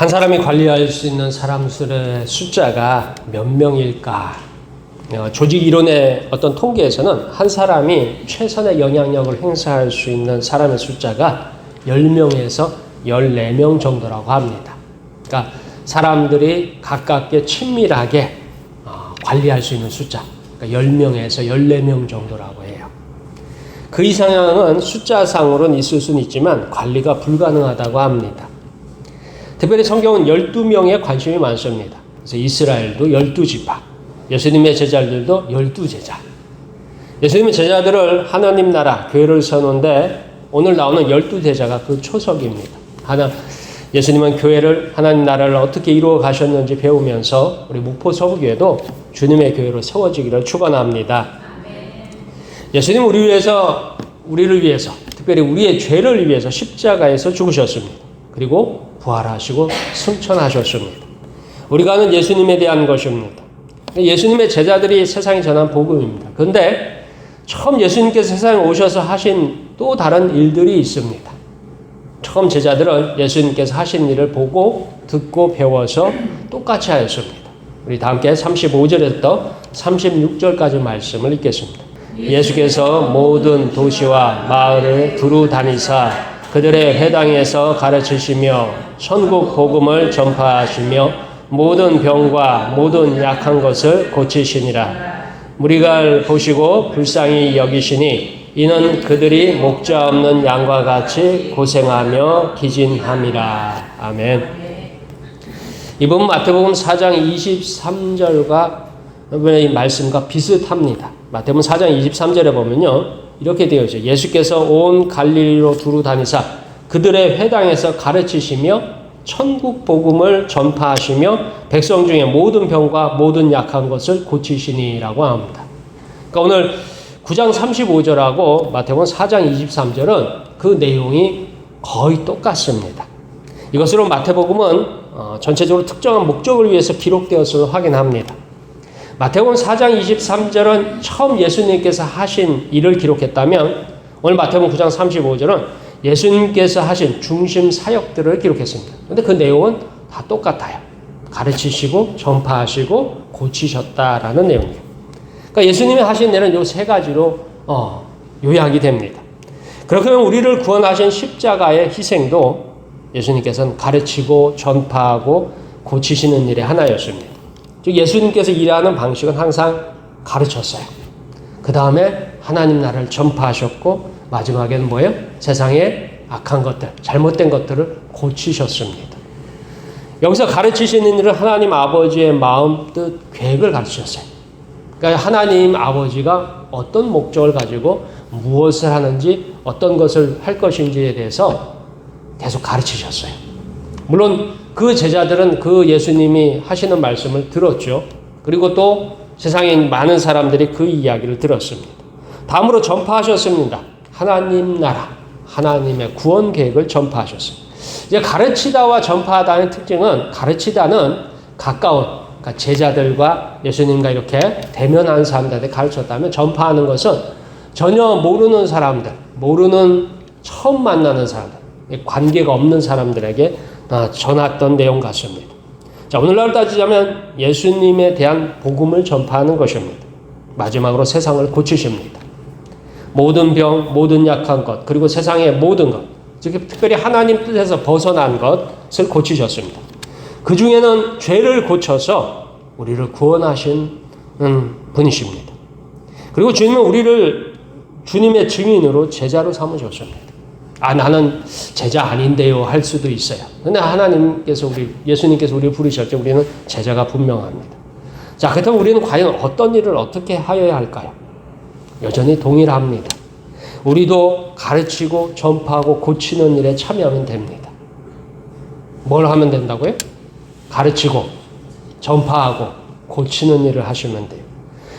한 사람이 관리할 수 있는 사람 수의 숫자가 몇 명일까? 조직 이론의 어떤 통계에서는 한 사람이 최선의 영향력을 행사할 수 있는 사람의 숫자가 10명에서 14명 정도라고 합니다. 그러니까 사람들이 가깝게 친밀하게 관리할 수 있는 숫자, 그러니까 10명에서 14명 정도라고 해요. 그 이상은 숫자상으로는 있을 수는 있지만 관리가 불가능하다고 합니다. 특별히 성경은 12명에 관심이 많습니다. 그래서 이스라엘도 12지파, 예수님의 제자들도 12제자. 예수님의 제자들을 하나님 나라, 교회를 세우는데 오늘 나오는 12제자가 그 초석입니다. 예수님은 교회를, 하나님 나라를 어떻게 이루어 가셨는지 배우면서 우리 목포 서부교회도 주님의 교회로 세워지기를 축원합니다. 예수님은 우리를 위해서, 특별히 우리의 죄를 위해서 십자가에서 죽으셨습니다. 그리고 부활하시고 승천하셨습니다. 우리가 아는 예수님에 대한 것입니다. 예수님의 제자들이 세상에 전한 복음입니다. 그런데 처음 예수님께서 세상에 오셔서 하신 또 다른 일들이 있습니다. 처음 제자들은 예수님께서 하신 일을 보고 듣고 배워서 똑같이 하였습니다. 우리 다 함께 35절에서 36절까지 말씀을 읽겠습니다. 예수께서 모든 도시와 마을을 두루 다니사 그들의 회당에서 가르치시며 천국 복음을 전파하시며 모든 병과 모든 약한 것을 고치시니라. 무리가 보시고 불쌍히 여기시니 이는 그들이 목자 없는 양과 같이 고생하며 기진함이라. 아멘. 이번 마태복음 4장 23절과 이 말씀과 비슷합니다. 마태복음 4장 23절에 보면요, 이렇게 되어 있어요. 예수께서 온 갈릴리로 두루 다니사 그들의 회당에서 가르치시며 천국 복음을 전파하시며 백성 중에 모든 병과 모든 약한 것을 고치시니라고 합니다. 그러니까 오늘 9장 35절하고 마태복음 4장 23절은 그 내용이 거의 똑같습니다. 이것으로 마태복음은 전체적으로 특정한 목적을 위해서 기록되었음을 확인합니다. 마태복음 4장 23절은 처음 예수님께서 하신 일을 기록했다면 오늘 마태복음 9장 35절은 예수님께서 하신 중심 사역들을 기록했습니다. 그런데 그 내용은 다 똑같아요. 가르치시고 전파하시고 고치셨다라는 내용이에요. 그러니까 예수님이 하신 일은 이 세 가지로 요약이 됩니다. 그렇게 하면 우리를 구원하신 십자가의 희생도 예수님께서는 가르치고 전파하고 고치시는 일의 하나였습니다. 즉 예수님께서 일하는 방식은 항상 가르쳤어요. 그 다음에 하나님 나라를 전파하셨고 마지막에는 뭐예요? 세상의 악한 것들, 잘못된 것들을 고치셨습니다. 여기서 가르치시는 일은 하나님 아버지의 마음, 뜻, 계획을 가르치셨어요. 그러니까 하나님 아버지가 어떤 목적을 가지고 무엇을 하는지, 어떤 것을 할 것인지에 대해서 계속 가르치셨어요. 물론 그 제자들은 그 예수님이 하시는 말씀을 들었죠. 그리고 또 세상에 많은 사람들이 그 이야기를 들었습니다. 다음으로 전파하셨습니다. 하나님 나라, 하나님의 구원 계획을 전파하셨어요. 이제 가르치다와 전파하다의 특징은, 가르치다는 가까운, 그러니까 제자들과 예수님과 이렇게 대면한 사람들한테 가르쳤다면, 전파하는 것은 전혀 모르는 사람들, 처음 만나는 사람들, 관계가 없는 사람들에게 전했던 내용 같습니다. 자, 오늘날 따지자면 예수님에 대한 복음을 전파하는 것입니다. 마지막으로 세상을 고치십니다. 모든 병, 모든 약한 것, 그리고 세상의 모든 것, 즉 특별히 하나님 뜻에서 벗어난 것을 고치셨습니다. 그 중에는 죄를 고쳐서 우리를 구원하신 분이십니다. 그리고 주님은 우리를 주님의 증인으로 제자로 삼으셨습니다. 나는 제자 아닌데요 할 수도 있어요. 그런데 예수님께서 우리를 부르실 때 우리는 제자가 분명합니다. 자, 그렇다면 우리는 과연 어떤 일을 어떻게 하여야 할까요? 여전히 동일합니다. 우리도 가르치고 전파하고 고치는 일에 참여하면 됩니다. 뭘 하면 된다고요? 가르치고 전파하고 고치는 일을 하시면 돼요.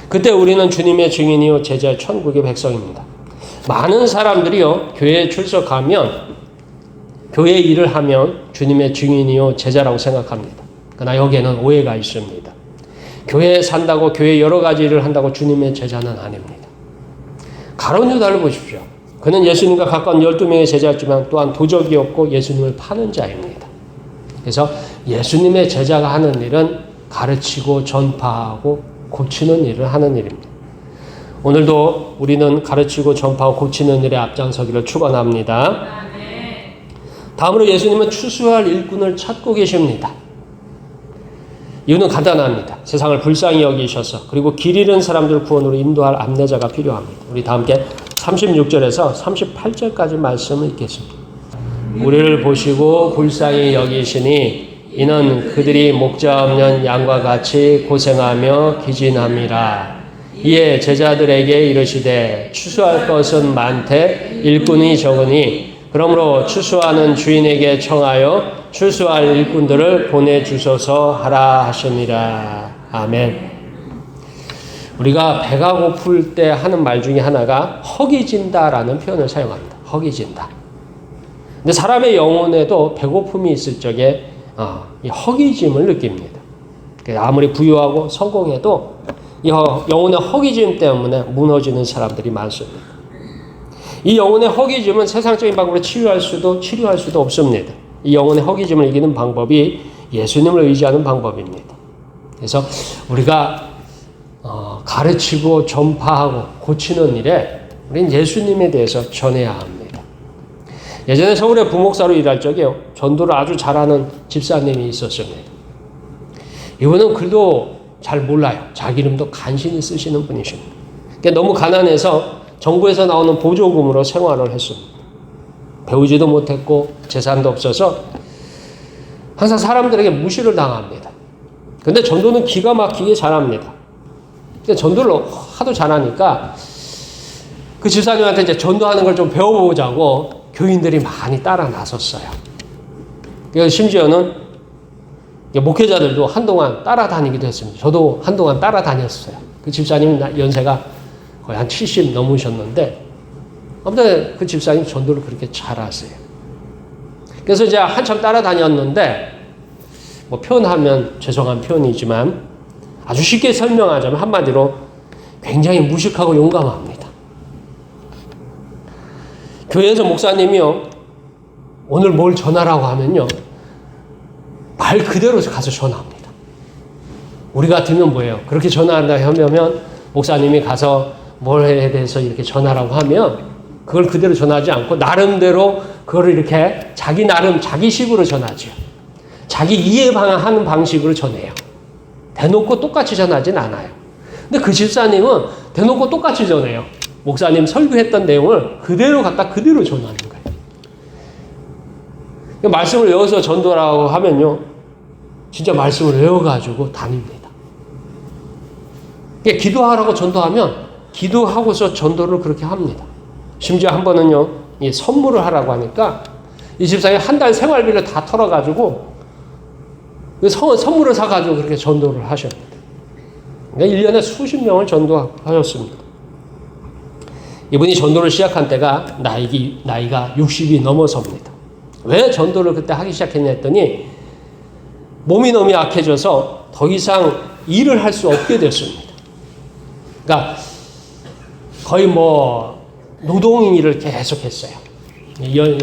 그때 우리는 주님의 증인이요 제자의 천국의 백성입니다. 많은 사람들이요, 교회에 출석하면, 교회 일을 하면 주님의 증인이요 제자라고 생각합니다. 그러나 여기에는 오해가 있습니다. 교회에 산다고, 교회 여러 가지 일을 한다고 주님의 제자는 아닙니다. 가룟 유다를 보십시오. 그는 예수님과 가까운 12명의 제자였지만 또한 도적이었고 예수님을 파는 자입니다. 그래서 예수님의 제자가 하는 일은 가르치고 전파하고 고치는 일을 하는 일입니다. 오늘도 우리는 가르치고 전파하고 고치는 일에 앞장서기를 축원합니다. 다음으로 예수님은 추수할 일꾼을 찾고 계십니다. 이유는 간단합니다. 세상을 불쌍히 여기셔서 그리고 길 잃은 사람들 구원으로 인도할 안내자가 필요합니다. 우리 다 함께 36절에서 38절까지 말씀을 읽겠습니다. 우리를 보시고 불쌍히 여기시니 이는 그들이 목자 없는 양과 같이 고생하며 기진함이라. 이에 제자들에게 이르시되 추수할 것은 많되 일꾼이 적으니 그러므로 추수하는 주인에게 청하여 추수할 일꾼들을 보내주소서 하라 하시니라. 아멘. 우리가 배가 고플 때 하는 말 중에 하나가 허기진다라는 표현을 사용합니다. 허기진다. 근데 사람의 영혼에도 배고픔이 있을 적에 이 허기짐을 느낍니다. 아무리 부유하고 성공해도 이 영혼의 허기짐 때문에 무너지는 사람들이 많습니다. 이 영혼의 허기짐은 세상적인 방법으로 치료할 수도 없습니다. 이 영혼의 허기짐을 이기는 방법이 예수님을 의지하는 방법입니다. 그래서 우리가 가르치고 전파하고 고치는 일에 우리는 예수님에 대해서 전해야 합니다. 예전에 서울에 부목사로 일할 적에 전도를 아주 잘하는 집사님이 있었습니다. 이분은 글도 잘 몰라요. 자기 이름도 간신히 쓰시는 분이십니다. 그러니까 너무 가난해서 정부에서 나오는 보조금으로 생활을 했습니다. 배우지도 못했고 재산도 없어서 항상 사람들에게 무시를 당합니다. 그런데 전도는 기가 막히게 잘합니다. 그러니까 전도를 하도 잘하니까 그 집사님한테 이제 전도하는 걸 좀 배워보자고 교인들이 많이 따라 나섰어요. 그래서 심지어는 목회자들도 한동안 따라다니기도 했습니다. 저도 한동안 따라다녔어요. 그 집사님 연세가 거의 한 70 넘으셨는데 아무튼 그 집사님 전도를 그렇게 잘하세요. 그래서 이제 한참 따라다녔는데 뭐 표현하면 죄송한 표현이지만 아주 쉽게 설명하자면 한마디로 굉장히 무식하고 용감합니다. 교회에서 목사님이요 오늘 뭘 전하라고 하면요 말 그대로 가서 전합니다. 우리 같으면 뭐예요? 그렇게 전화한다 하면 목사님이 가서 뭐에 대해서 이렇게 전하라고 하면 그걸 그대로 전하지 않고 나름대로 그걸 이렇게 자기 나름 자기식으로 전하죠. 자기 이해하는 방식으로 전해요. 대놓고 똑같이 전하진 않아요. 근데 그 집사님은 대놓고 똑같이 전해요. 목사님 설교했던 내용을 그대로 갖다 그대로 전하는 거예요. 말씀을 외워서 전도라고 하면요. 진짜 말씀을 외워가지고 다닙니다. 기도하라고 전도하면 기도하고서 전도를 그렇게 합니다. 심지어 한 번은요. 이 선물을 하라고 하니까 이 집사님이 한 달 생활비를 다 털어가지고 선물을 사가지고 그렇게 전도를 하셨습니다. 그러니까 1년에 수십 명을 전도하셨습니다. 이분이 전도를 시작한 때가 나이가 60이 넘어섭니다. 왜 전도를 그때 하기 시작했냐 했더니 몸이 너무 약해져서 더 이상 일을 할 수 없게 됐습니다. 그러니까 거의 뭐 노동 일을 계속했어요.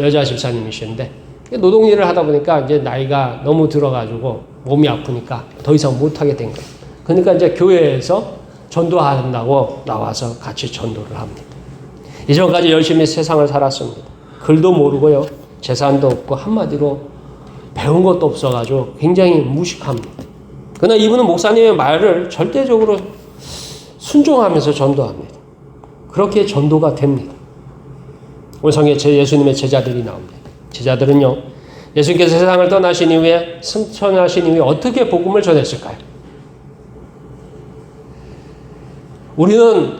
여자 집사님이신데 노동 일을 하다 보니까 이제 나이가 너무 들어가지고 몸이 아프니까 더 이상 못하게 된 거예요. 그러니까 이제 교회에서 전도한다고 나와서 같이 전도를 합니다. 이전까지 열심히 세상을 살았습니다. 글도 모르고요. 재산도 없고 한마디로 배운 것도 없어가지고 굉장히 무식합니다. 그러나 이분은 목사님의 말을 절대적으로 순종하면서 전도합니다. 그렇게 전도가 됩니다. 오늘 성경에 예수님의 제자들이 나옵니다. 제자들은요. 예수님께서 세상을 떠나신 이후에 승천하신 이후에 어떻게 복음을 전했을까요? 우리는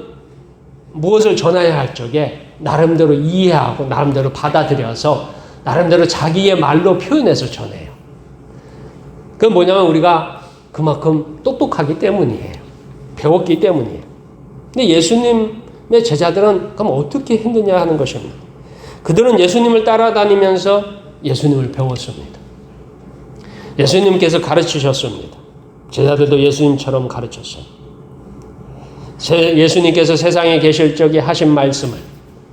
무엇을 전해야 할 적에 나름대로 이해하고 나름대로 받아들여서 나름대로 자기의 말로 표현해서 전해요. 그건 뭐냐면 우리가 그만큼 똑똑하기 때문이에요. 배웠기 때문이에요. 근데 예수님의 제자들은 그럼 어떻게 했느냐 하는 것입니다. 그들은 예수님을 따라다니면서 예수님을 배웠습니다. 예수님께서 가르치셨습니다. 제자들도 예수님처럼 가르쳤어요. 예수님께서 세상에 계실 적에 하신 말씀을,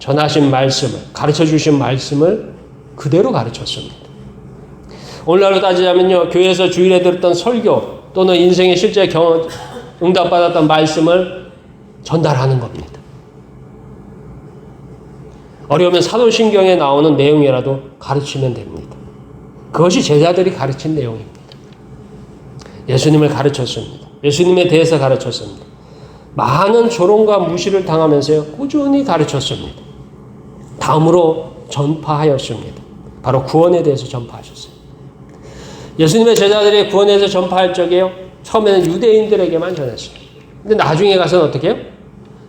전하신 말씀을, 가르쳐 주신 말씀을 그대로 가르쳤습니다. 오늘날로 따지자면요, 교회에서 주일에 들었던 설교 또는 인생의 실제 경험, 응답받았던 말씀을 전달하는 겁니다. 어려우면 사도신경에 나오는 내용이라도 가르치면 됩니다. 그것이 제자들이 가르친 내용입니다. 예수님을 가르쳤습니다. 예수님에 대해서 가르쳤습니다. 많은 조롱과 무시를 당하면서요, 꾸준히 가르쳤습니다. 다음으로 전파하였습니다. 바로 구원에 대해서 전파하셨어요. 예수님의 제자들이 구원에 대해서 전파할 적에요, 처음에는 유대인들에게만 전했어요. 근데 나중에 가서는 어떻게 해요?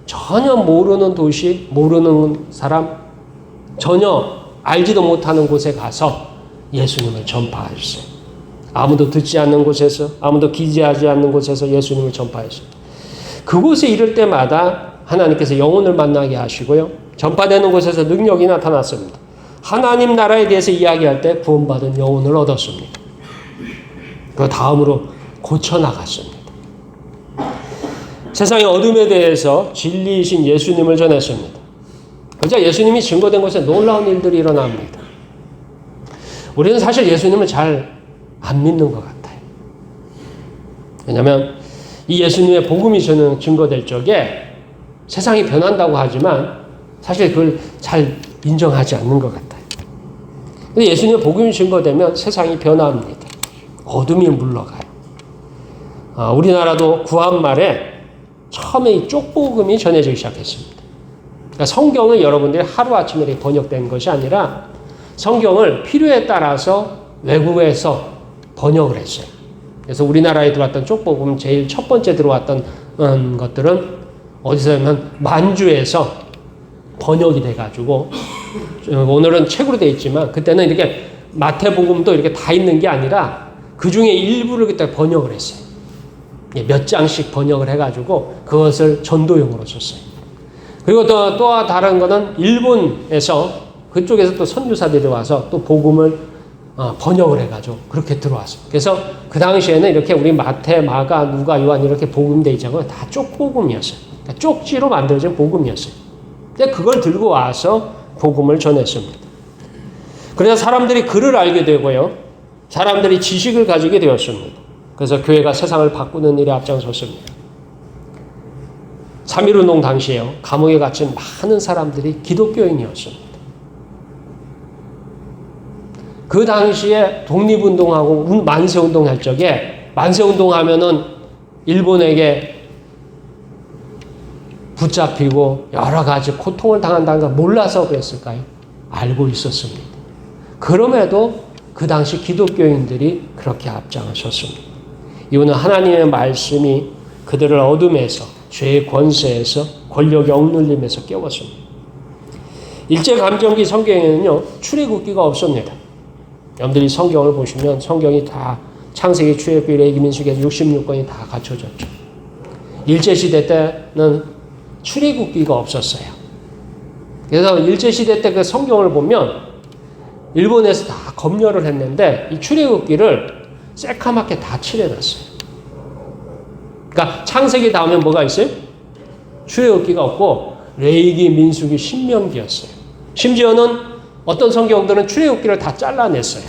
전혀 모르는 도시, 모르는 사람, 전혀 알지도 못하는 곳에 가서 예수님을 전파하셨어요. 아무도 듣지 않는 곳에서, 아무도 기지하지 않는 곳에서 예수님을 전파하셨어요. 그곳에 이를 때마다 하나님께서 영혼을 만나게 하시고요, 전파되는 곳에서 능력이 나타났습니다. 하나님 나라에 대해서 이야기할 때 구원받은 영혼을 얻었습니다. 그 다음으로 고쳐나갔습니다. 세상의 어둠에 대해서 진리이신 예수님을 전했습니다. 그저 예수님이 증거된 곳에 놀라운 일들이 일어납니다. 우리는 사실 예수님을 잘 안 믿는 것 같아요. 왜냐하면 이 예수님의 복음이 저는 증거될 적에 세상이 변한다고 하지만 사실 그걸 잘 인정하지 않는 것 같아요. 근데 예수님의 복음이 증거되면 세상이 변합니다. 어둠이 물러가요. 우리나라도 구한 말에 처음에 이 쪽복음이 전해지기 시작했습니다. 그러니까 성경은 여러분들이 하루아침에 이렇게 번역된 것이 아니라 성경을 필요에 따라서 외국에서 번역을 했어요. 그래서 우리나라에 들어왔던 쪽복음 제일 첫 번째 들어왔던 것들은 어디서냐면 만주에서 번역이 돼가지고, 오늘은 책으로 되어 있지만 그때는 이렇게 마태복음도 이렇게 다 있는 게 아니라 그 중에 일부를 그때 번역을 했어요. 몇 장씩 번역을 해가지고 그것을 전도용으로 썼어요. 그리고 또 다른 거는 일본에서 그쪽에서 또 선교사들이 와서 또 복음을 번역을 해가지고 그렇게 들어왔어요. 그래서 그 당시에는 이렇게 우리 마태, 마가, 누가, 요한 이렇게 복음되어 있잖아요. 다 쪽복음이었어요. 그러니까 쪽지로 만들어진 복음이었어요. 근데 그걸 들고 와서 복음을 전했습니다. 그래서 사람들이 글을 알게 되고요, 사람들이 지식을 가지게 되었습니다. 그래서 교회가 세상을 바꾸는 일에 앞장섰습니다. 3.1운동 당시에요, 감옥에 갇힌 많은 사람들이 기독교인이었습니다. 그 당시에 독립운동하고 만세운동 할 적에, 만세운동 하면은 일본에게 붙잡히고 여러 가지 고통을 당한다는 걸 몰라서 그랬을까요? 알고 있었습니다. 그럼에도 그 당시 기독교인들이 그렇게 앞장을 섰습니다. 이유는 하나님의 말씀이 그들을 어둠에서, 죄의 권세에서, 권력의 억눌림에서 깨웠습니다. 일제감정기 성경에는요, 출애굽기가 없습니다. 여러분들이 성경을 보시면 성경이 다 창세기, 출애굽기, 레위기, 민수기 66권이 다 갖춰졌죠. 일제시대 때는 출애굽기가 없었어요. 그래서 일제시대 때 그 성경을 보면 일본에서 다 검열을 했는데 이 출애굽기를 새카맣게 다 칠해놨어요. 그러니까 창세기 다음에 뭐가 있어요? 출애굽기가 없고 레위기, 민수기, 신명기였어요. 심지어는 어떤 성경들은 출애굽기를 다 잘라냈어요.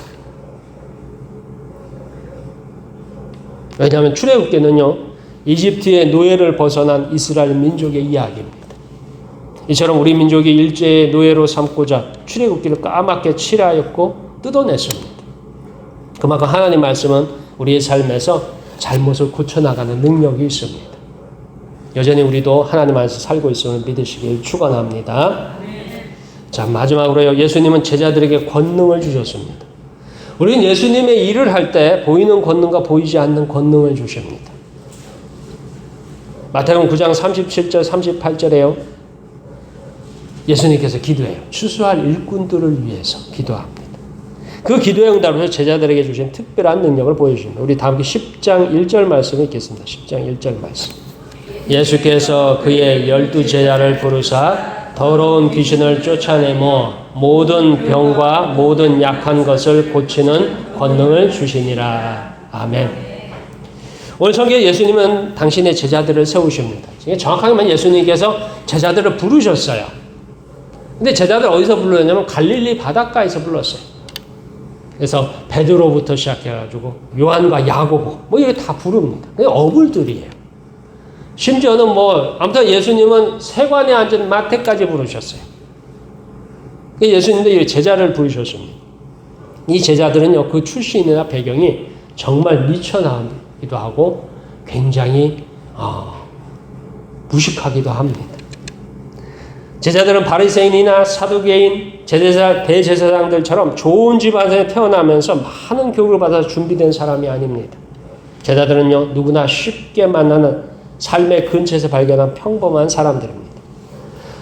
왜냐하면 출애굽기는요, 이집트의 노예를 벗어난 이스라엘 민족의 이야기입니다. 이처럼 우리 민족이 일제의 노예로 삼고자 출애굽기를 까맣게 칠하였고 뜯어냈습니다. 그만큼 하나님 말씀은 우리의 삶에서 잘못을 고쳐나가는 능력이 있습니다. 여전히 우리도 하나님 안에서 살고 있음을 믿으시길 축원합니다. 자, 마지막으로요, 예수님은 제자들에게 권능을 주셨습니다. 우리는 예수님의 일을 할 때 보이는 권능과 보이지 않는 권능을 주십니다. 마태복음 9장 37절 38절에요. 예수님께서 기도해요. 추수할 일꾼들을 위해서 기도합니다. 그 기도의 응답으로 제자들에게 주신 특별한 능력을 보여주십니다. 우리 다 함께 10장 1절 말씀을 읽겠습니다. 10장 1절 말씀. 예수께서 그의 12제자를 부르사 더러운 귀신을 쫓아내며 모든 병과 모든 약한 것을 고치는 권능을 주시니라. 아멘. 오늘 성경에 예수님은 당신의 제자들을 세우십니다. 정확하게 말하면 예수님께서 제자들을 부르셨어요. 근데 제자들 어디서 불렀냐면 갈릴리 바닷가에서 불렀어요. 그래서 베드로부터 시작해가지고 요한과 야고보 뭐 이게 다 부릅니다. 그게 어불들이에요. 심지어는 뭐 아무튼 예수님은 세관에 앉은 마태까지 부르셨어요. 예수님도 제자를 부르셨습니다. 이 제자들은요, 그 출신이나 배경이 정말 미쳐나기도 하고 굉장히 무식하기도 합니다. 제자들은 바리새인이나 사두개인, 대제사장들처럼 좋은 집안에 태어나면서 많은 교육을 받아서 준비된 사람이 아닙니다. 제자들은요, 누구나 쉽게 만나는 삶의 근처에서 발견한 평범한 사람들입니다.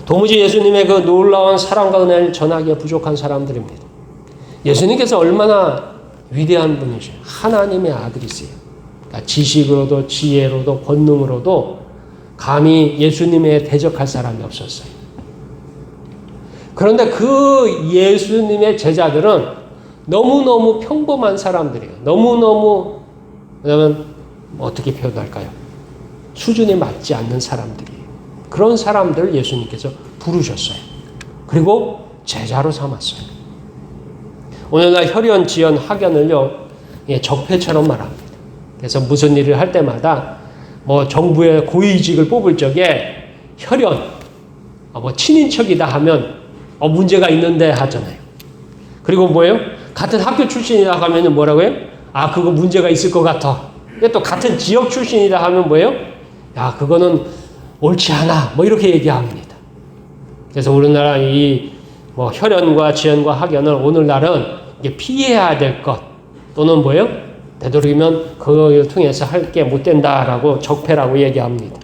도무지 예수님의 그 놀라운 사랑과 은혜를 전하기에 부족한 사람들입니다. 예수님께서 얼마나 위대한 분이세요. 하나님의 아들이세요. 그러니까 지식으로도 지혜로도 권능으로도 감히 예수님에 대적할 사람이 없었어요. 그런데 그 예수님의 제자들은 너무너무 평범한 사람들이에요. 너무너무, 왜냐면 어떻게 표현할까요? 수준이 맞지 않는 사람들이에요. 그런 사람들을 예수님께서 부르셨어요. 그리고 제자로 삼았어요. 오늘날 혈연, 지연, 학연을요, 적폐처럼 말합니다. 그래서 무슨 일을 할 때마다 뭐 정부의 고위직을 뽑을 적에 혈연, 뭐 친인척이다 하면 문제가 있는데 하잖아요. 그리고 뭐예요? 같은 학교 출신이다 하면 뭐라고요? 그거 문제가 있을 것 같아. 또 같은 지역 출신이다 하면 뭐예요? 그거는 옳지 않아. 뭐 이렇게 얘기합니다. 그래서 우리나라 이 뭐 혈연과 지연과 학연을 오늘날은 이게 피해야 될 것 또는 뭐예요? 되도록이면 그걸 통해서 할 게 못 된다라고 적폐라고 얘기합니다.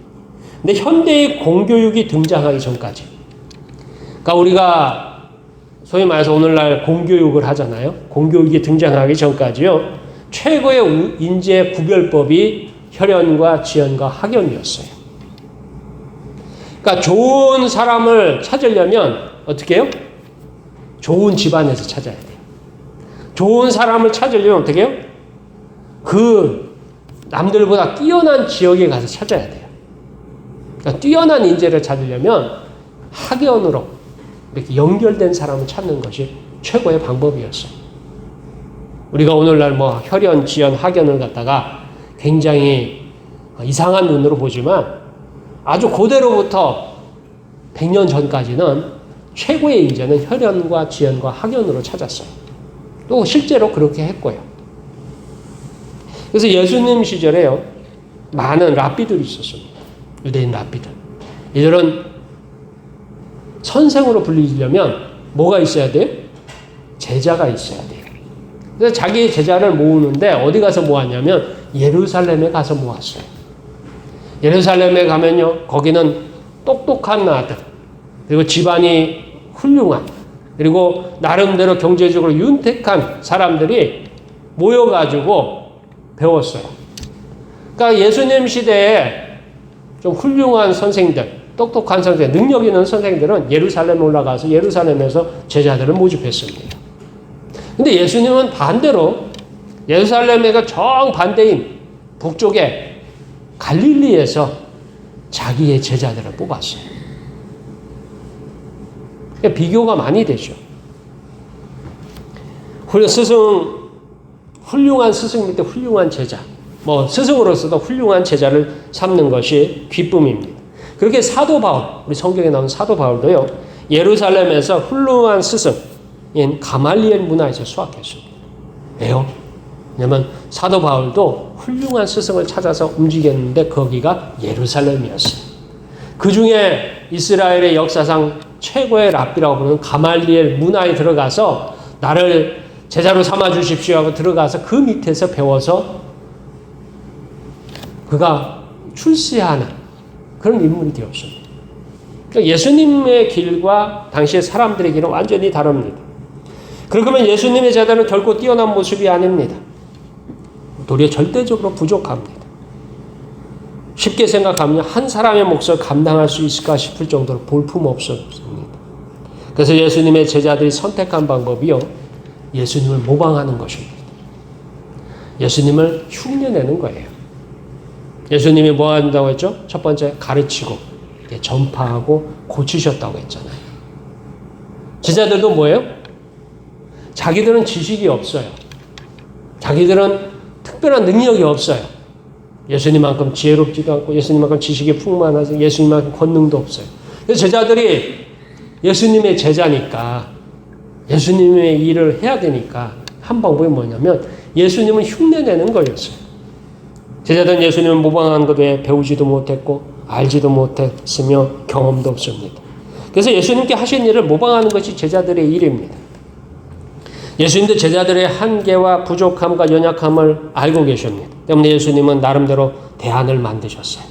근데 현대의 공교육이 등장하기 전까지, 그러니까 우리가 소위 말해서 오늘날 공교육을 하잖아요. 공교육이 등장하기 전까지요, 최고의 인재 구별법이 혈연과 지연과 학연이었어요. 그러니까 좋은 사람을 찾으려면 어떻게 해요? 좋은 집안에서 찾아야 돼요. 좋은 사람을 찾으려면 어떻게 해요? 그 남들보다 뛰어난 지역에 가서 찾아야 돼요. 그러니까 뛰어난 인재를 찾으려면 학연으로 이렇게 연결된 사람을 찾는 것이 최고의 방법이었어요. 우리가 오늘날 뭐 혈연, 지연, 학연을 갖다가 굉장히 이상한 눈으로 보지만 아주 고대로부터 100년 전까지는 최고의 인재는 혈연과 지연과 학연으로 찾았어요. 또 실제로 그렇게 했고요. 그래서 예수님 시절에요, 많은 랍비들이 있었습니다. 유대인 랍비들. 이들은 선생으로 불리려면 뭐가 있어야 돼요? 제자가 있어야 돼요. 그래서 자기 제자를 모으는데 어디 가서 모았냐면 예루살렘에 가서 모았어요. 예루살렘에 가면요, 거기는 똑똑한 아들, 그리고 집안이 훌륭한, 그리고 나름대로 경제적으로 윤택한 사람들이 모여가지고 배웠어요. 그러니까 예수님 시대에 좀 훌륭한 선생들, 똑똑한 선생, 능력 있는 선생들은 예루살렘에 올라가서 예루살렘에서 제자들을 모집했습니다. 근데 예수님은 반대로 예루살렘에가 정반대인 북쪽에 갈릴리에서 자기의 제자들을 뽑았어요. 그러니까 비교가 많이 되죠. 훌륭한 스승 밑에 훌륭한 제자, 뭐 스승으로서도 훌륭한 제자를 삼는 것이 기쁨입니다. 그렇게 사도 바울, 우리 성경에 나온 사도 바울도요, 예루살렘에서 훌륭한 스승인 가말리엘 문화에서 수학했습니다. 왜요? 왜냐면 사도 바울도 훌륭한 스승을 찾아서 움직였는데 거기가 예루살렘이었어요. 그 중에 이스라엘의 역사상 최고의 랍비라고 부르는 가말리엘 문화에 들어가서 나를 제자로 삼아 주십시오 하고 들어가서 그 밑에서 배워서 그가 출세하는 그런 인물이 되었습니다. 그러니까 예수님의 길과 당시의 사람들의 길은 완전히 다릅니다. 그러면 예수님의 제자는 결코 뛰어난 모습이 아닙니다. 도리어 절대적으로 부족합니다. 쉽게 생각하면 한 사람의 몫을 감당할 수 있을까 싶을 정도로 볼품없습니다. 그래서 예수님의 제자들이 선택한 방법이요, 예수님을 모방하는 것입니다. 예수님을 흉내내는 거예요. 예수님이 뭐 한다고 했죠? 첫 번째, 가르치고 전파하고 고치셨다고 했잖아요. 제자들도 뭐예요? 자기들은 지식이 없어요. 자기들은 특별한 능력이 없어요. 예수님만큼 지혜롭지도 않고 예수님만큼 지식이 풍만하지 예수님만큼 권능도 없어요. 그래서 제자들이 예수님의 제자니까 예수님의 일을 해야 되니까 한 방법이 뭐냐면 예수님을 흉내내는 거였어요. 제자들은 예수님을 모방하는 것 외에 배우지도 못했고 알지도 못했으며 경험도 없습니다. 그래서 예수님께 하신 일을 모방하는 것이 제자들의 일입니다. 예수님도 제자들의 한계와 부족함과 연약함을 알고 계십니다. 때문에 예수님은 나름대로 대안을 만드셨어요.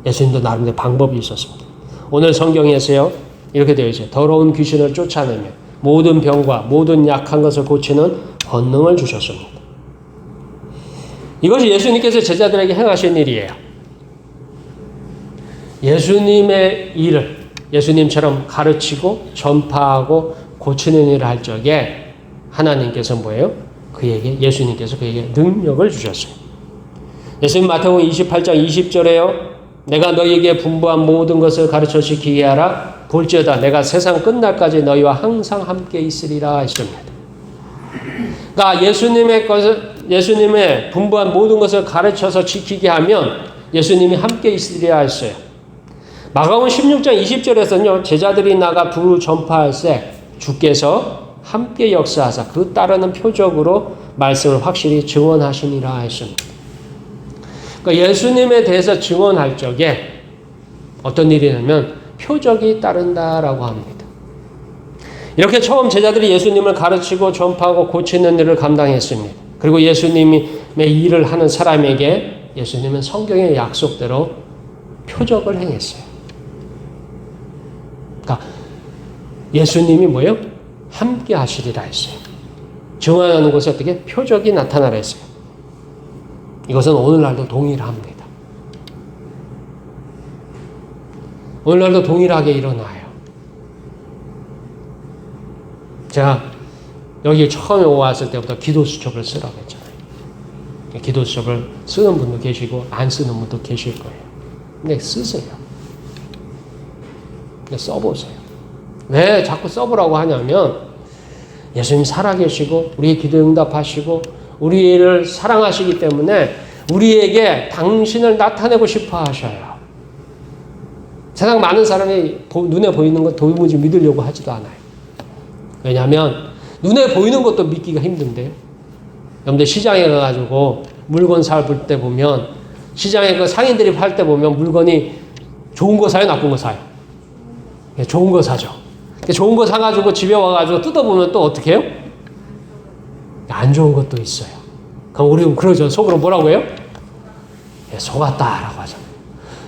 예수님도 나름대로 방법이 있었습니다. 오늘 성경에서요 이렇게 되어 있어요. 더러운 귀신을 쫓아내며 모든 병과 모든 약한 것을 고치는 권능을 주셨습니다. 이것이 예수님께서 제자들에게 행하신 일이에요. 예수님의 일을 예수님처럼 가르치고 전파하고 고치는 일을 할 적에 하나님께서 뭐예요? 예수님께서 그에게 능력을 주셨어요. 예수님 마태복음 28장 20절에요. 내가 너희에게 분부한 모든 것을 가르쳐 지키게 하라. 볼지어다 내가 세상 끝날까지 너희와 항상 함께 있으리라 했습니다. 그러니까 예수님의 분부한 모든 것을 가르쳐서 지키게 하면 예수님이 함께 있으리라 했어요. 마가복음 16장 20절에서는요. 제자들이 나가 두루 전파할새 주께서 함께 역사하사 그 따르는 표적으로 말씀을 확실히 증언하시니라 했습니다. 그러니까 예수님에 대해서 증언할 적에 어떤 일이냐면 표적이 따른다라고 합니다. 이렇게 처음 제자들이 예수님을 가르치고 전파하고 고치는 일을 감당했습니다. 그리고 예수님의 일을 하는 사람에게 예수님은 성경의 약속대로 표적을 행했어요. 그러니까 예수님이 뭐예요? 함께 하시리라 했어요. 증언하는 곳에 어떻게 표적이 나타나라 했어요. 이것은 오늘날도 동일합니다. 오늘날도 동일하게 일어나요. 제가 여기 처음에 왔을 때부터 기도 수첩을 쓰라고 했잖아요. 기도 수첩을 쓰는 분도 계시고 안 쓰는 분도 계실 거예요. 근데 쓰세요. 근데 써보세요. 왜 자꾸 써보라고 하냐면 예수님 살아계시고 우리의 기도 응답하시고 우리를 사랑하시기 때문에 우리에게 당신을 나타내고 싶어 하셔요. 세상 많은 사람이 눈에 보이는 것 도무지 믿으려고 하지도 않아요. 왜냐하면 눈에 보이는 것도 믿기가 힘든데요. 여러분들 시장에 가가지고 물건 살 때 보면 시장에 그 상인들이 팔 때 보면 물건이 좋은 거 사요, 나쁜 거 사요? 좋은 거 사죠. 좋은 거 사가지고 집에 와가지고 뜯어보면 또 어떻게 해요? 안 좋은 것도 있어요. 그럼 우리 그러죠. 속으로 뭐라고 해요? 속았다라고 하잖아요.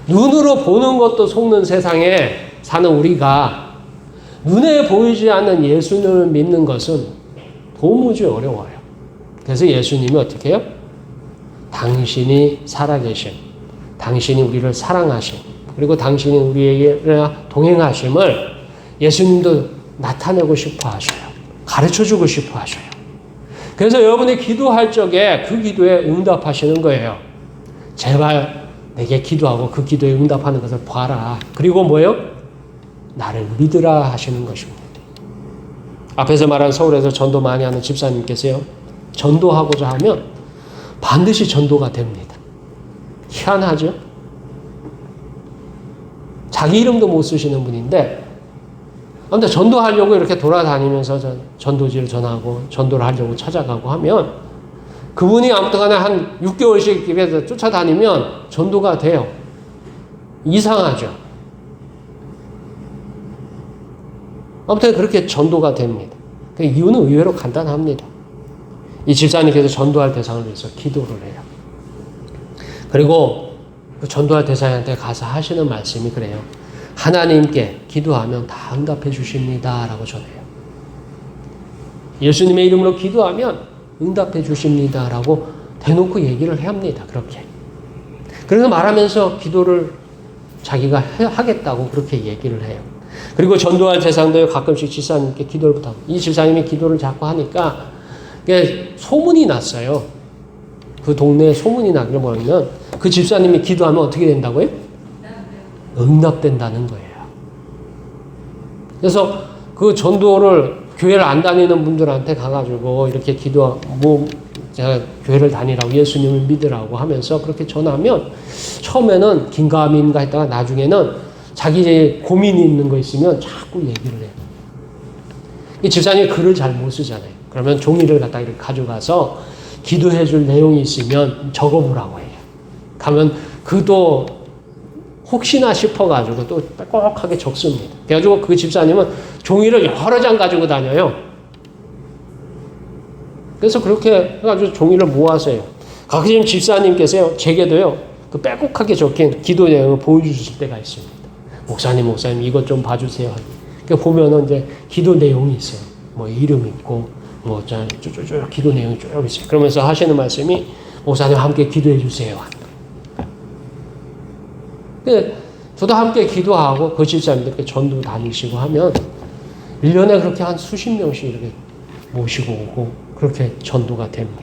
눈으로 보는 것도 속는 세상에 사는 우리가 눈에 보이지 않는 예수님을 믿는 것은 도무지 어려워요. 그래서 예수님이 어떻게 해요? 당신이 살아계신, 당신이 우리를 사랑하신, 그리고 당신이 우리에게 동행하심을 예수님도 나타내고 싶어 하셔요. 가르쳐주고 싶어 하셔요. 그래서 여러분이 기도할 적에 그 기도에 응답하시는 거예요. 제발 내게 기도하고 그 기도에 응답하는 것을 봐라. 그리고 뭐예요? 나를 믿으라 하시는 것입니다. 앞에서 말한 서울에서 전도 많이 하는 집사님께서요. 전도하고자 하면 반드시 전도가 됩니다. 희한하죠? 자기 이름도 못 쓰시는 분인데 근데 전도하려고 이렇게 돌아다니면서 전도지를 전하고 전도를 하려고 찾아가고 하면 그분이 아무튼 간에 한 6개월씩 집에서 쫓아다니면 전도가 돼요. 이상하죠? 아무튼 그렇게 전도가 됩니다. 그 이유는 의외로 간단합니다. 이 집사님께서 전도할 대상을 위해서 기도를 해요. 그리고 그 전도할 대상한테 가서 하시는 말씀이 그래요. 하나님께 기도하면 다 응답해 주십니다. 라고 전해요. 예수님의 이름으로 기도하면 응답해 주십니다. 라고 대놓고 얘기를 합니다. 그렇게. 그래서 말하면서 기도를 자기가 하겠다고 그렇게 얘기를 해요. 그리고 전도할 대상도 가끔씩 집사님께 기도를 부탁. 이 집사님이 기도를 자꾸 하니까 소문이 났어요. 그 동네에 소문이 나기를 뭐냐면 그 집사님이 기도하면 어떻게 된다고요? 응답된다는 거예요. 그래서 그 전도를 교회를 안 다니는 분들한테 가가지고 이렇게 제가 교회를 다니라고 예수님을 믿으라고 하면서 그렇게 전하면 처음에는 긴가민가 했다가 나중에는 자기 고민이 있는 거 있으면 자꾸 얘기를 해요. 이 집사님이 글을 잘 못 쓰잖아요. 그러면 종이를 갖다 이렇게 가져가서 기도해 줄 내용이 있으면 적어보라고 해요. 가면 그도 혹시나 싶어가지고 또 빼곡하게 적습니다. 그래가지고 그 집사님은 종이를 여러 장 가지고 다녀요. 그래서 그렇게 해가지고 종이를 모아서 해요. 가끔 집사님께서요, 제게도요, 그 빼곡하게 적힌 기도 내용을 보여주실 때가 있습니다. 목사님, 이것 좀 봐주세요. 그 보면은 이제 기도 내용이 있어요. 뭐 이름 있고, 뭐 쭉 기도 내용이 쭉 있어요. 그러면서 하시는 말씀이 목사님 함께 기도해 주세요. 근데 저도 함께 기도하고 그 집사님들께 전도 다니시고 하면 1년에 그렇게 한 수십 명씩 이렇게 모시고 오고 그렇게 전도가 됩니다.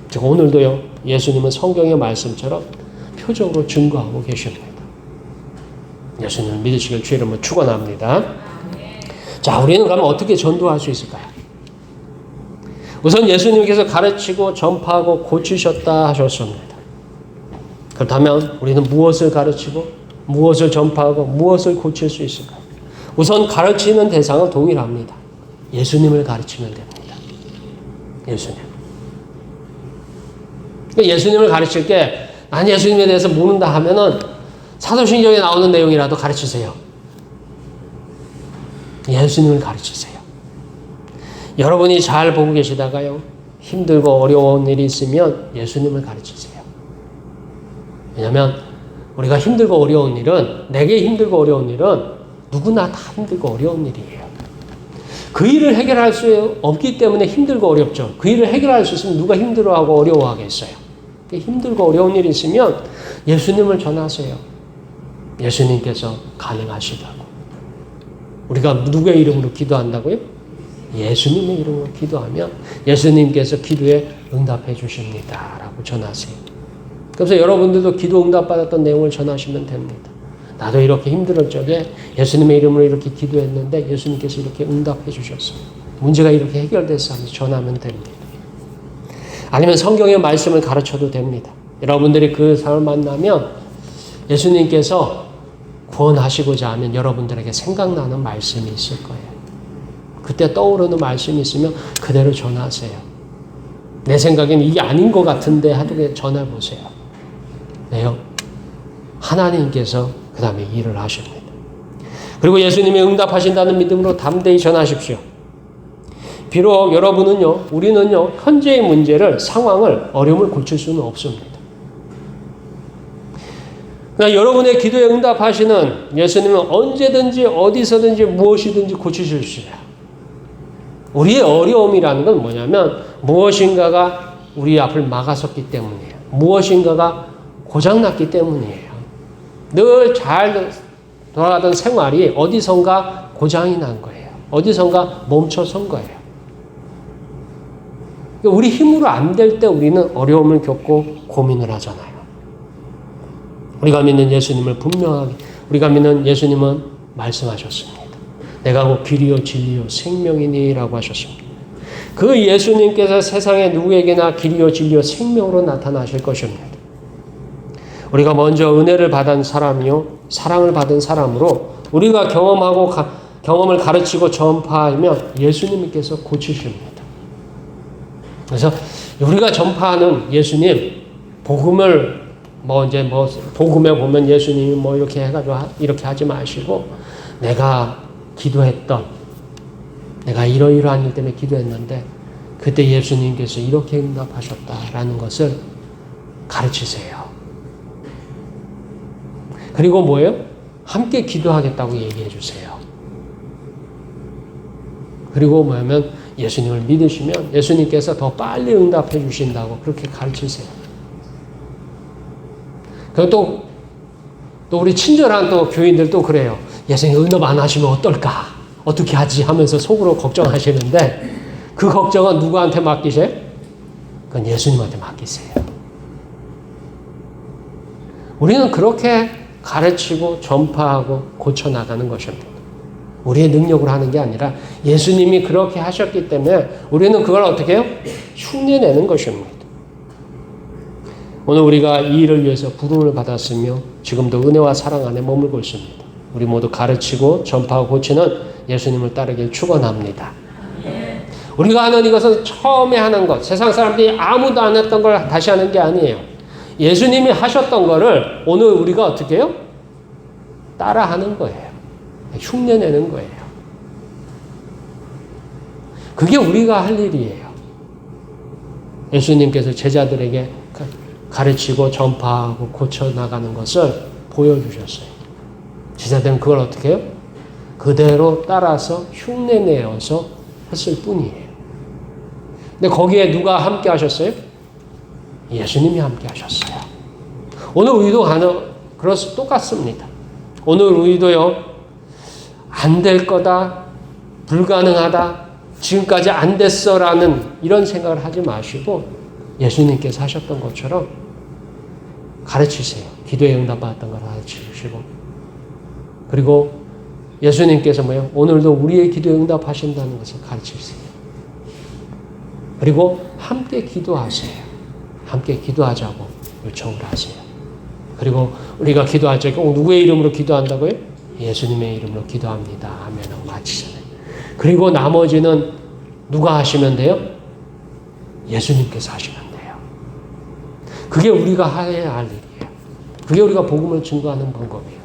제가 오늘도요, 예수님은 성경의 말씀처럼 표적으로 증거하고 계십니다. 예수님을 믿으시길 주의 이름으로 축원합니다. 자, 우리는 그러면 어떻게 전도할 수 있을까요? 우선 예수님께서 가르치고 전파하고 고치셨다 하셨습니다. 그렇다면 우리는 무엇을 가르치고 무엇을 전파하고 무엇을 고칠 수 있을까요? 우선 가르치는 대상은 동일합니다. 예수님을 가르치면 됩니다. 예수님. 예수님을 가르칠 게 난 예수님에 대해서 모른다 하면은 사도신경에 나오는 내용이라도 가르치세요. 예수님을 가르치세요. 여러분이 잘 보고 계시다가요, 힘들고 어려운 일이 있으면 예수님을 가르치세요. 왜냐하면 우리가 힘들고 어려운 일은, 내게 힘들고 어려운 일은 누구나 다 힘들고 어려운 일이에요. 그 일을 해결할 수 없기 때문에 힘들고 어렵죠. 그 일을 해결할 수 있으면 누가 힘들어하고 어려워하겠어요. 힘들고 어려운 일이 있으면 예수님을 전하세요. 예수님께서 가능하시다고. 우리가 누구의 이름으로 기도한다고요? 예수님의 이름으로 기도하면 예수님께서 기도에 응답해 주십니다. 라고 전하세요. 그래서 여러분들도 기도 응답받았던 내용을 전하시면 됩니다. 나도 이렇게 힘들 적에 예수님의 이름으로 이렇게 기도했는데 예수님께서 이렇게 응답해 주셨어요. 문제가 이렇게 해결됐어 하면서 전하면 됩니다. 아니면 성경의 말씀을 가르쳐도 됩니다. 여러분들이 그 사람을 만나면 예수님께서 구원하시고자 하면 여러분들에게 생각나는 말씀이 있을 거예요. 그때 떠오르는 말씀이 있으면 그대로 전하세요. 내 생각엔 이게 아닌 것 같은데 하도 전해보세요. 네요. 하나님께서 그 다음에 일을 하십니다. 그리고 예수님이 응답하신다는 믿음으로 담대히 전하십시오. 비록 여러분은요, 우리는요, 현재의 문제를, 상황을, 어려움을 고칠 수는 없습니다. 그러나 여러분의 기도에 응답하시는 예수님은 언제든지 어디서든지 무엇이든지 고치실 수 있어요. 우리의 어려움이라는 건 뭐냐면 무엇인가가 우리 앞을 막아섰기 때문이에요. 무엇인가가 고장났기 때문이에요. 늘 잘 돌아가던 생활이 어디선가 고장이 난 거예요. 어디선가 멈춰선 거예요. 우리 힘으로 안 될 때 우리는 어려움을 겪고 고민을 하잖아요. 우리가 믿는 예수님을 분명하게, 우리가 믿는 예수님은 말씀하셨습니다. 내가 곧 길이요 진리요 생명이니라고 하셨습니다. 그 예수님께서 세상에 누구에게나 길이요 진리요 생명으로 나타나실 것입니다. 우리가 먼저 은혜를 받은 사람이요 사랑을 받은 사람으로 우리가 경험하고 경험을 가르치고 전파하면 예수님께서 고치십니다. 그래서 우리가 전파하는 예수님, 복음을 복음에 보면 예수님이 이렇게 해가지고 이렇게 하지 마시고 내가 기도했던, 내가 이러이러한 일 때문에 기도했는데 그때 예수님께서 이렇게 응답하셨다라는 것을 가르치세요. 그리고 뭐예요? 함께 기도하겠다고 얘기해 주세요. 그리고 뭐냐면 예수님을 믿으시면 예수님께서 더 빨리 응답해 주신다고 그렇게 가르치세요. 그리고 또 우리 친절한 또 교인들도 그래요. 예수님 응답 안 하시면 어떨까? 어떻게 하지? 하면서 속으로 걱정하시는데 그 걱정은 누구한테 맡기세요? 그건 예수님한테 맡기세요. 우리는 그렇게 가르치고 전파하고 고쳐나가는 것입니다. 우리의 능력으로 하는 게 아니라 예수님이 그렇게 하셨기 때문에 우리는 그걸 어떻게 해요? 흉내내는 것입니다. 오늘 우리가 이 일을 위해서 부름을 받았으며 지금도 은혜와 사랑 안에 머물고 있습니다. 우리 모두 가르치고 전파하고 고치는 예수님을 따르길 축원합니다. 우리가 하는 이것은 처음에 하는 것, 세상 사람들이 아무도 안 했던 걸 다시 하는 게 아니에요. 예수님이 하셨던 거를 오늘 우리가 어떻게 해요? 따라하는 거예요. 흉내내는 거예요. 그게 우리가 할 일이에요. 예수님께서 제자들에게 가르치고 전파하고 고쳐나가는 것을 보여주셨어요. 제자들은 그걸 어떻게 해요? 그대로 따라서 흉내내어서 했을 뿐이에요. 근데 거기에 누가 함께 하셨어요? 예수님이 함께 하셨어요. 오늘 우리도 똑같습니다. 오늘 우리도요, 안 될 거다, 불가능하다, 지금까지 안 됐어라는 이런 생각을 하지 마시고 예수님께서 하셨던 것처럼 가르치세요. 기도에 응답받았던 걸 가르치시고, 그리고 예수님께서 뭐예요? 오늘도 우리의 기도에 응답하신다는 것을 가르치세요. 그리고 함께 기도하세요. 함께 기도하자고 요청을 하세요. 그리고 우리가 기도할 때 꼭 누구의 이름으로 기도한다고요? 예수님의 이름으로 기도합니다. 아멘하고 마치잖아요. 그리고 나머지는 누가 하시면 돼요? 예수님께서 하시면 돼요. 그게 우리가 해야 할 일이에요. 그게 우리가 복음을 증거하는 방법이에요.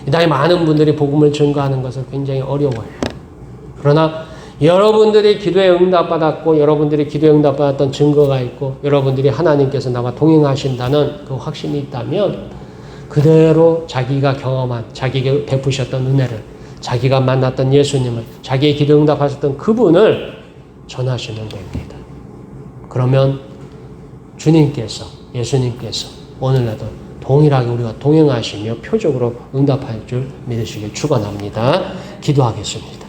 이 나이 많은 분들이 복음을 증거하는 것은 굉장히 어려워요. 그러나 여러분들이 기도에 응답받았고 여러분들이 기도에 응답받았던 증거가 있고 여러분들이 하나님께서 나와 동행하신다는 그 확신이 있다면 그대로 자기가 경험한 자기에게 베푸셨던 은혜를 자기가 만났던 예수님을 자기의 기도에 응답하셨던 그분을 전하시면 됩니다. 그러면 주님께서 예수님께서 오늘날도 동일하게 우리가 동행하시며 표적으로 응답할 줄 믿으시길 축원합니다. 기도하겠습니다.